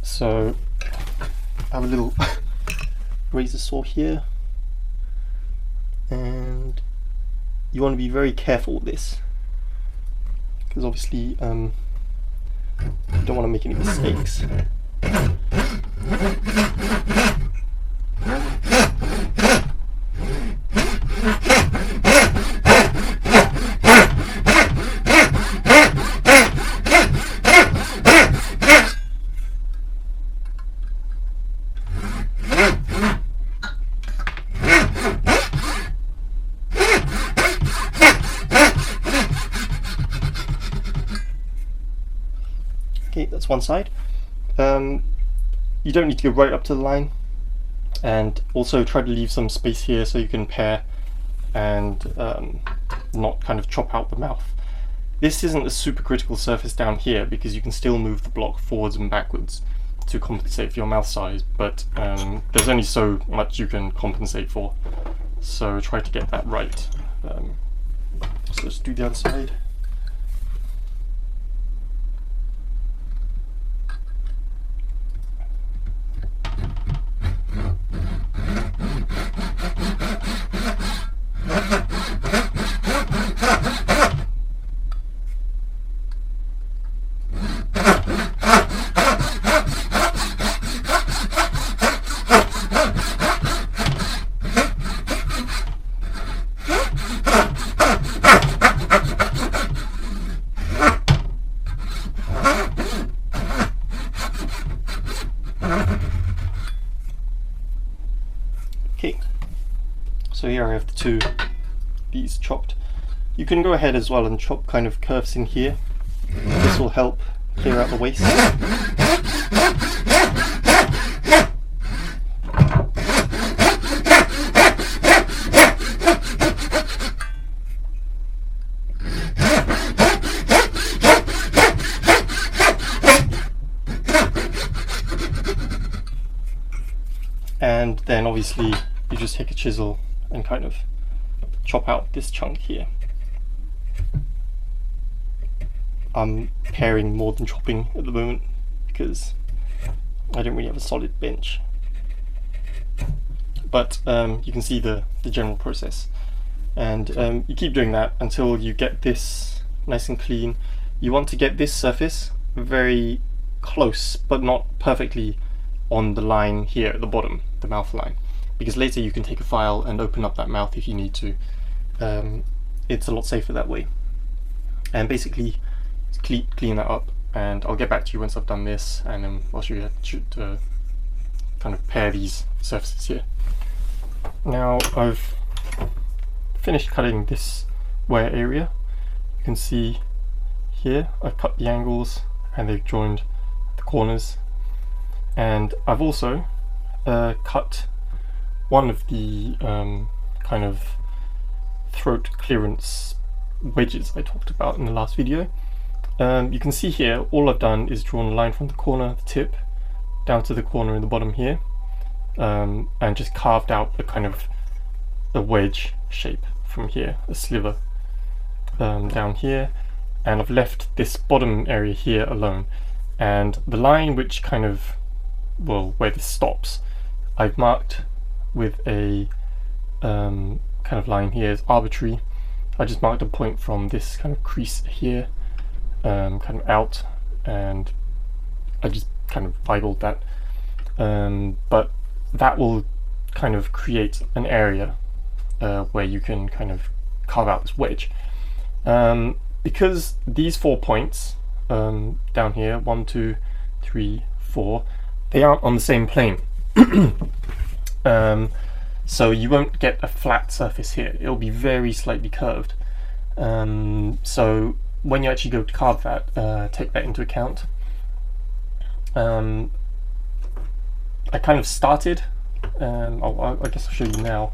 So I have a little razor saw here, and you want to be very careful with this, because obviously you don't want to make any mistakes. Okay, that's one side. You don't need to go right up to the line, and also try to leave some space here so you can pare and not kind of chop out the mouth. This isn't a super critical surface down here because you can still move the block forwards and backwards to compensate for your mouth size, but there's only so much you can compensate for, so try to get that right. So let's do the other side. Okay, so here I have these chopped. You can go ahead as well and chop kind of curves in here. This will help clear out the waste. And then obviously you just take a chisel and kind of chop out this chunk here. I'm paring more than chopping at the moment because I don't really have a solid bench. But you can see the general process. And you keep doing that until you get this nice and clean. You want to get this surface very close, but not perfectly on the line here at the bottom, the mouth line, because later you can take a file and open up that mouth if you need to. It's a lot safer that way. And basically clean that up, and I'll get back to you once I've done this, and then I'll show you how to kind of pair these surfaces here. Now I've finished cutting this wear area. You can see here I've cut the angles and they've joined the corners. And I've also cut one of the kind of throat clearance wedges I talked about in the last video. You can see here all I've done is drawn a line from the corner, the tip, down to the corner in the bottom here, and just carved out a kind of a wedge shape from here, a sliver down here, and I've left this bottom area here alone. And the line which kind of, well, where this stops, I've marked with a kind of line here. It's arbitrary. I just marked a point from this kind of crease here, kind of out, and I just kind of eyeballed that. But that will kind of create an area where you can kind of carve out this wedge. Because these 4 points down here, 1, 2, 3, 4, they aren't on the same plane. So you won't get a flat surface here. It'll be very slightly curved. So when you actually go to carve that, take that into account. I kind of started, I guess I'll show you now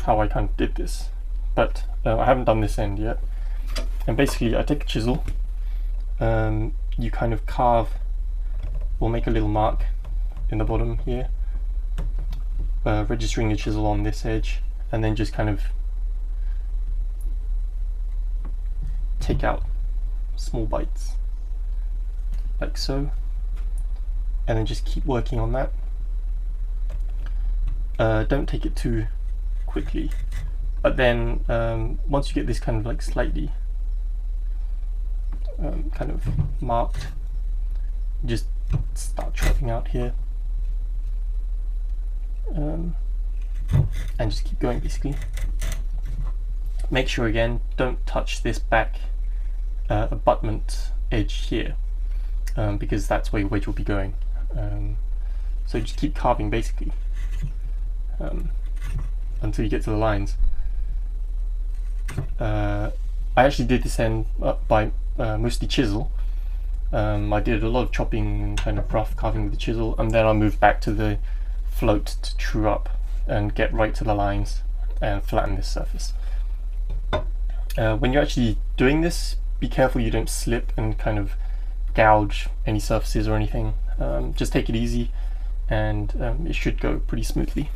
how I kind of did this, but I haven't done this end yet. And basically I take a chisel, you kind of carve, or make a little mark in the bottom here, registering the chisel on this edge, and then just kind of take out small bites like so, and then just keep working on that. Don't take it too quickly, but then once you get this kind of like slightly kind of marked, just start chopping out here, and just keep going basically. Make sure again, don't touch this back abutment edge here, because that's where your wedge will be going. So just keep carving basically until you get to the lines. I actually did this end by mostly chisel. I did a lot of chopping and kind of rough carving with the chisel, and then I moved back to the float to true up and get right to the lines and flatten this surface. When you're actually doing this, be careful you don't slip and kind of gouge any surfaces or anything. Just take it easy, and it should go pretty smoothly.